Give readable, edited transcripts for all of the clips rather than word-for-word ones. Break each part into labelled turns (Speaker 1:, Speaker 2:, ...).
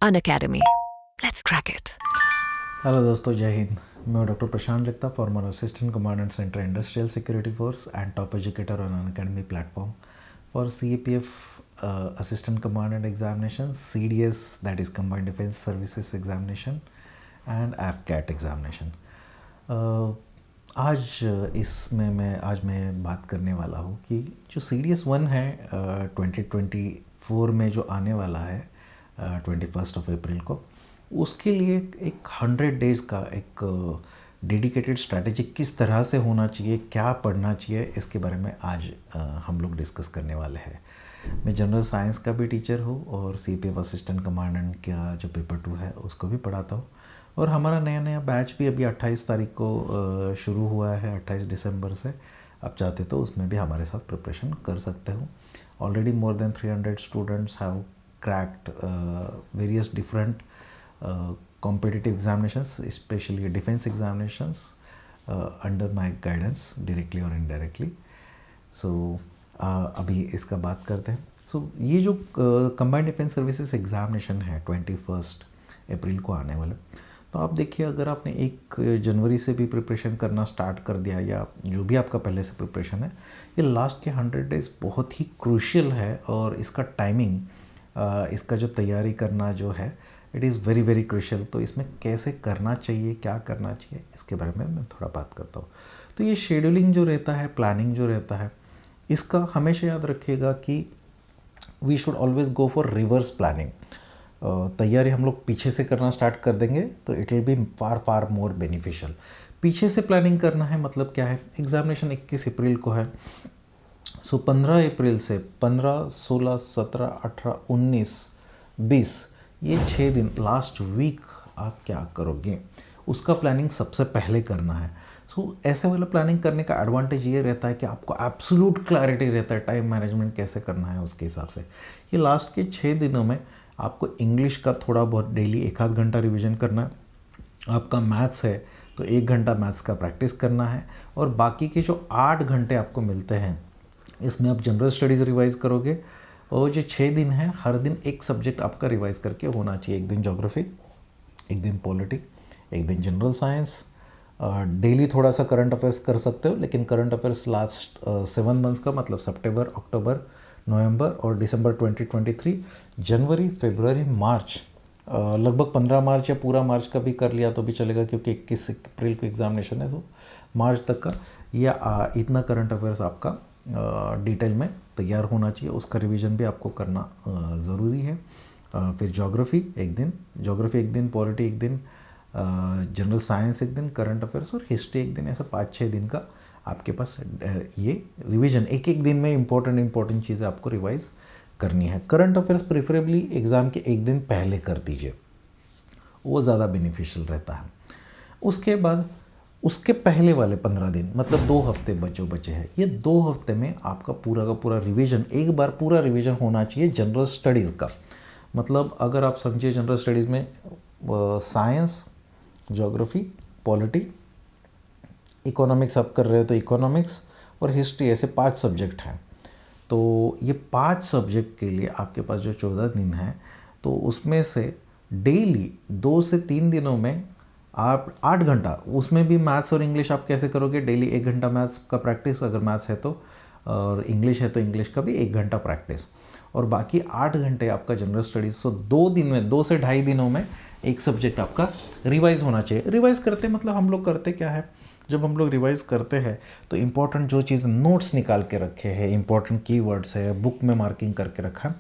Speaker 1: Unacademy. Let's crack it.
Speaker 2: Hello दोस्तों, जय हिंद। मैं डॉक्टर प्रशांत जगता, farmer assistant commandant centre industrial security force and top educator on Unacademy platform for CAPF assistant commandant examination, CDS that is combined defense services examination and AFCAT examination. आज मैं बात करने वाला हूँ कि जो CDS 1 है 2024 में जो आने वाला है 21 अप्रैल को, उसके लिए एक 100 डेज़ का एक डेडिकेटेड स्ट्रैटेजी किस तरह से होना चाहिए, क्या पढ़ना चाहिए, इसके बारे में आज हम लोग डिस्कस करने वाले हैं। मैं जनरल साइंस का भी टीचर हूँ और CPF असिस्टेंट कमांडेंट का जो पेपर 2 है उसको भी पढ़ाता हूँ। और हमारा नया बैच भी अभी 28 तारीख को शुरू हुआ है, 28 दिसंबर से। आप चाहते तो उसमें भी हमारे साथ प्रिपरेशन कर सकते हो। Already more than 300 students have cracked various different competitive examinations, especially defense examinations, under my guidance directly or indirectly. So अभी इसका बात करते हैं। ये जो combined defense services examination है 21 अप्रैल को आने वाले, तो आप देखिए, अगर आपने 1 जनवरी से भी प्रिपरेशन करना स्टार्ट कर दिया या जो भी आपका पहले से प्रिपरेशन है, ये लास्ट के 100 डेज़ बहुत ही क्रूशियल है। और इसका टाइमिंग, इसका जो तैयारी करना जो है, it is very very crucial. तो इसमें कैसे करना चाहिए, क्या करना चाहिए, इसके बारे में मैं थोड़ा बात करता हूँ। तो ये शेड्यूलिंग जो रहता है, प्लानिंग जो रहता है, इसका हमेशा याद रखिएगा कि we should always go for reverse planning. तैयारी हम लोग पीछे से करना स्टार्ट कर देंगे तो it will be far more beneficial. पीछे से प्लानिंग करना है मतलब क्या है, एग्जामिनेशन 21 अप्रैल को है। 15 अप्रैल से 15, 16, 17, 18, 19, 20, ये 6 दिन, लास्ट वीक आप क्या करोगे, उसका प्लानिंग सबसे पहले करना है। ऐसे वाला प्लानिंग करने का एडवांटेज ये रहता है कि आपको एब्सोल्यूट क्लैरिटी रहता है टाइम मैनेजमेंट कैसे करना है उसके हिसाब से। ये लास्ट के 6 दिनों में आपको इंग्लिश का थोड़ा बहुत डेली 1-आध घंटा रिविज़न करना है। आपका मैथ्स है तो 1 घंटा मैथ्स का प्रैक्टिस करना है। और बाकी के जो 8 घंटे आपको मिलते हैं, इसमें आप जनरल स्टडीज़ रिवाइज़ करोगे। और जो 6 दिन है, हर दिन एक सब्जेक्ट आपका रिवाइज करके होना चाहिए। एक दिन ज्योग्राफी, एक दिन पॉलिटी, एक दिन जनरल साइंस। डेली थोड़ा सा करंट अफेयर्स कर सकते हो, लेकिन करंट अफेयर्स लास्ट 7 मंथ्स का, मतलब सितंबर, अक्टूबर, नवंबर और दिसंबर 2023, जनवरी, फरवरी, मार्च, लगभग 15 मार्च या पूरा मार्च का भी कर लिया तो भी चलेगा, क्योंकि 21 अप्रैल को एग्जामिनेशन है। तो मार्च तक का या इतना करंट अफेयर्स आपका डिटेल में तैयार होना चाहिए। उसका रिवीजन भी आपको करना ज़रूरी है। फिर ज्योग्राफी एक दिन, पॉलिटी एक दिन, जनरल साइंस एक दिन, करंट अफेयर्स और हिस्ट्री एक दिन। ऐसा 5-6 दिन का आपके पास ये रिवीजन, एक दिन में इम्पोर्टेंट चीज़ें आपको रिवाइज करनी है। करंट अफेयर्स प्रेफरेबली एग्ज़ाम के एक दिन पहले कर दीजिए, वो ज़्यादा बेनिफिशियल रहता है। उसके बाद उसके पहले वाले 15 दिन, मतलब 2 हफ्ते बचे हैं, ये 2 हफ्ते में आपका पूरा का पूरा रिवीजन, एक बार पूरा रिवीजन होना चाहिए जनरल स्टडीज़ का। मतलब अगर आप समझिए जनरल स्टडीज़ में साइंस, ज्योग्राफी, पॉलिटी, इकोनॉमिक्स आप कर रहे हो तो इकोनॉमिक्स और हिस्ट्री, ऐसे 5 सब्जेक्ट हैं। तो ये 5 सब्जेक्ट के लिए आपके पास जो 14 दिन है, तो उसमें से डेली 2 से 3 दिनों में आप 8 घंटा, उसमें भी मैथ्स और इंग्लिश आप कैसे करोगे, डेली 1 घंटा मैथ्स का प्रैक्टिस अगर मैथ्स है तो, और इंग्लिश है तो इंग्लिश का भी 1 घंटा प्रैक्टिस, और बाकी 8 घंटे आपका जनरल स्टडीज़। 2 दिन में, 2 से ढाई दिनों में एक सब्जेक्ट आपका रिवाइज होना चाहिए। रिवाइज करते मतलब हम लोग करते क्या है, जब हम लोग रिवाइज करते हैं तो इम्पोर्टेंट जो चीज़, नोट्स निकाल के रखे हैं, इम्पोर्टेंट कीवर्ड्स है, बुक में मार्किंग करके रखा है,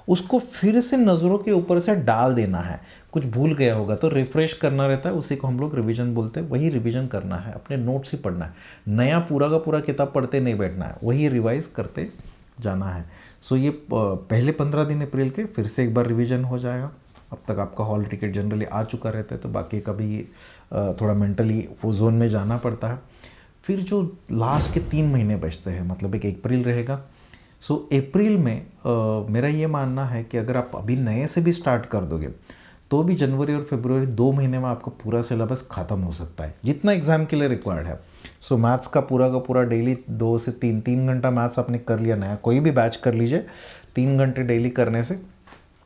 Speaker 2: उसको फिर से नज़रों के ऊपर से डाल देना है। कुछ भूल गया होगा तो रिफ़्रेश करना रहता है, उसी को हम लोग रिवीजन बोलते हैं। वही रिवीजन करना है, अपने नोट्स ही पढ़ना है। नया पूरा का पूरा किताब पढ़ते नहीं बैठना है, वही रिवाइज करते जाना है। ये पहले 15 दिन अप्रैल के फिर से एक बार रिवीजन हो जाएगा। अब तक आपका हॉल टिकट जनरली आ चुका रहता है, तो बाकी कभी थोड़ा मेंटली वो जोन में जाना पड़ता है। फिर जो लास्ट के 3 महीने बचते हैं, मतलब एक अप्रैल रहेगा। अप्रैल में मेरा ये मानना है कि अगर आप अभी नए से भी स्टार्ट कर दोगे तो भी जनवरी और फरवरी 2 महीने में आपका पूरा सिलेबस ख़त्म हो सकता है, जितना एग्ज़ाम के लिए रिक्वायर्ड है। मैथ्स का पूरा डेली 2 से 3 घंटा मैथ्स आपने कर लिया, नया कोई भी बैच कर लीजिए, 3 घंटे डेली करने से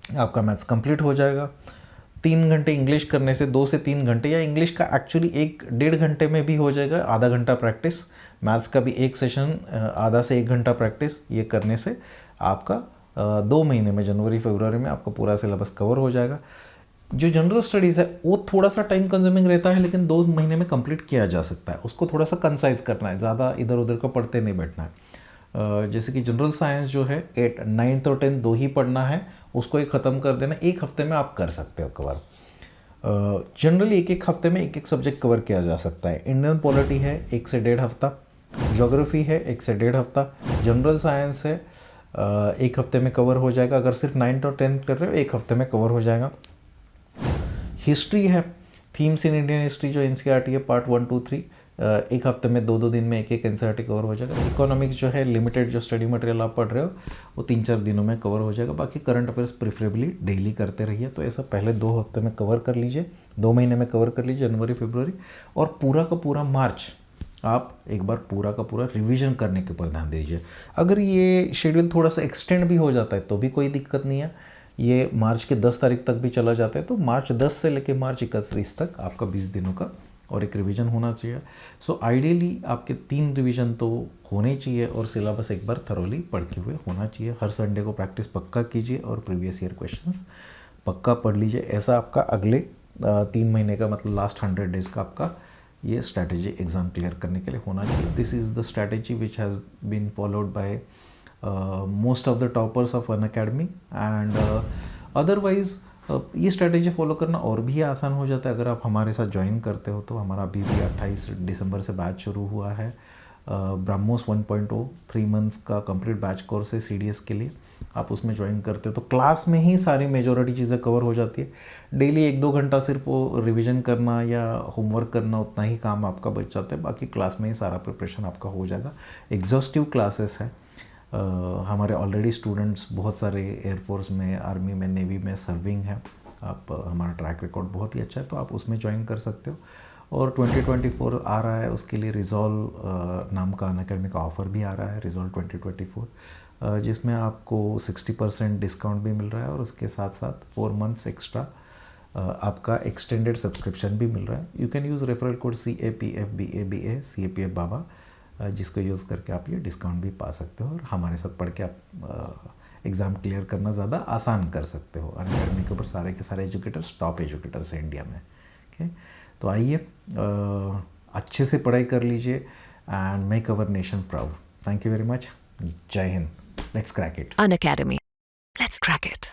Speaker 2: आपका मैथ्स कंप्लीट हो जाएगा। 3 घंटे इंग्लिश करने से 2 से 3 घंटे, या इंग्लिश का एक्चुअली 1-1.5 घंटे में भी हो जाएगा, आधा घंटा प्रैक्टिस। मैथ्स का भी एक सेशन आधा से 1 घंटा प्रैक्टिस, ये करने से आपका 2 महीने में, जनवरी फरवरी में आपका पूरा सिलेबस कवर हो जाएगा। जो जनरल स्टडीज़ है वो थोड़ा सा टाइम कंज्यूमिंग रहता है, लेकिन 2 महीने में कंप्लीट किया जा सकता है। उसको थोड़ा सा कंसाइज करना है, ज़्यादा इधर उधर का पढ़ते नहीं बैठना है। जैसे कि जनरल साइंस जो है 8, 9th और 10th 2 ही पढ़ना है, उसको एक ख़त्म कर देना, 1 हफ्ते में आप कर सकते हो कवर। जनरली 1-1 हफ्ते में 1-1 सब्जेक्ट कवर किया जा सकता है। इंडियन पॉलिटी है 1 से 1.5 हफ्ता, ज्योग्राफी है 1 से 1.5 हफ्ता, जनरल साइंस है 1 हफ्ते में कवर हो जाएगा। अगर सिर्फ 9th और 10th कर रहे हो 1 हफ्ते में कवर हो जाएगा। हिस्ट्री है, थीम्स इन इंडियन हिस्ट्री जो एनसीईआरटी है पार्ट 1, 2, 3, 1 हफ्ते में 2-2 दिन में 1-1 एनसीईआरटी कवर हो जाएगा। इकोनॉमिक्स जो है लिमिटेड जो स्टडी मटेरियल आप पढ़ रहे हो वो 3-4 दिनों में कवर हो जाएगा। बाकी करंट अफेयर्स प्रेफरेबली डेली करते रहिए। तो ऐसा पहले 2 हफ्ते में कवर कर लीजिए, 2 महीने में कवर कर लीजिए, जनवरी फरवरी, और पूरा का पूरा मार्च आप एक बार पूरा का पूरा रिवीजन करने के ऊपर ध्यान दीजिए। अगर ये शेड्यूल थोड़ा सा एक्सटेंड भी हो जाता है तो भी कोई दिक्कत नहीं है। ये मार्च के 10 तारीख तक भी चला जाता है, तो मार्च 10 से लेकर मार्च 31 तक आपका 20 दिनों का और एक रिवीजन होना चाहिए। सो आइडियली आपके 3 रिवीजन तो होने चाहिए, और सिलेबस एक बार थरोली पढ़ के हुए होना चाहिए। हर संडे को प्रैक्टिस पक्का कीजिए और प्रीवियस ईयर क्वेश्चंस पक्का पढ़ लीजिए। ऐसा आपका अगले 3 महीने का, मतलब लास्ट 100 डेज का आपका ये स्ट्रैटेजी एग्ज़ाम क्लियर करने के लिए होना चाहिए। This is the strategy which has been followed by most of the toppers of Unacademy, and otherwise ये स्ट्रैटेजी फॉलो करना और भी आसान हो जाता है अगर आप हमारे साथ ज्वाइन करते हो। तो हमारा अभी भी 28 दिसंबर से बैच शुरू हुआ है, ब्रह्मोस 1.0 3 मंथ्स का कंप्लीट बैच कोर्स है CDS के लिए। आप उसमें ज्वाइन करते हो तो क्लास में ही सारी मेजॉरिटी चीज़ें कवर हो जाती है। डेली 1-2 घंटा सिर्फ वो रिवीजन करना या होमवर्क करना, उतना ही काम आपका बच जाता है। बाकी क्लास में ही सारा प्रिपरेशन आपका हो जाएगा। एग्जॉस्टिव क्लासेस है। हमारे ऑलरेडी स्टूडेंट्स बहुत सारे एयरफोर्स में, आर्मी में, नेवी में सर्विंग है। आप हमारा ट्रैक रिकॉर्ड बहुत ही अच्छा है, तो आप उसमें ज्वाइन कर सकते हो। और 2024 आ रहा है, उसके लिए रिजॉल्व नाम का अनअकैडमी का ऑफ़र भी आ रहा है, रिजॉल्व 2024, जिसमें आपको 60% डिस्काउंट भी मिल रहा है, और उसके साथ साथ 4 मंथ्स एक्स्ट्रा आपका एक्सटेंडेड सब्सक्रिप्शन भी मिल रहा है। You can use referral code CAPFBABA CAPF बाबा, जिसको यूज़ करके आप ये डिस्काउंट भी पा सकते हो, और हमारे साथ पढ़ के आप एग्ज़ाम क्लियर करना ज़्यादा आसान कर सकते हो। अनअकैडमी के ऊपर सारे के सारे एजुकेटर्स टॉप एजुकेटर्स हैं इंडिया में। ओके, तो आइए अच्छे से पढ़ाई कर लीजिए and make our nation proud. Thank you very much. जय हिंद। Let's crack it.
Speaker 1: Unacademy. Let's crack it.